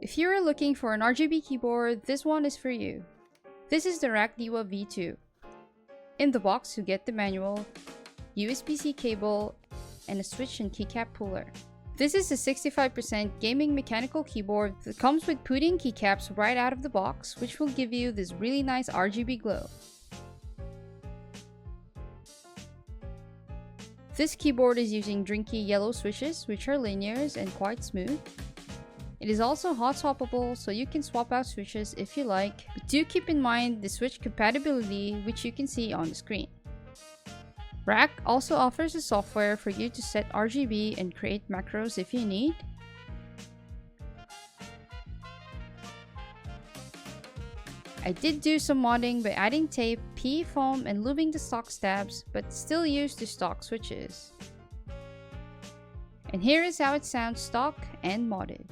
If you are looking for an RGB keyboard, this one is for you. This is the Rakk Diwa V2. In the box, you get the manual, USB-C cable, and a switch and keycap puller. This is a 65% gaming mechanical keyboard that comes with putting keycaps right out of the box, which will give you this really nice RGB glow. This keyboard is using drinky yellow switches, which are linears and quite smooth. It is also hot swappable, so you can swap out switches if you like, but do keep in mind the switch compatibility, which you can see on the screen. Rakk also offers a software for you to set RGB and create macros if you need. I did do some modding by adding tape, PE foam, and lubing the stock stabs, but still used the stock switches. And here is how it sounds stock and modded.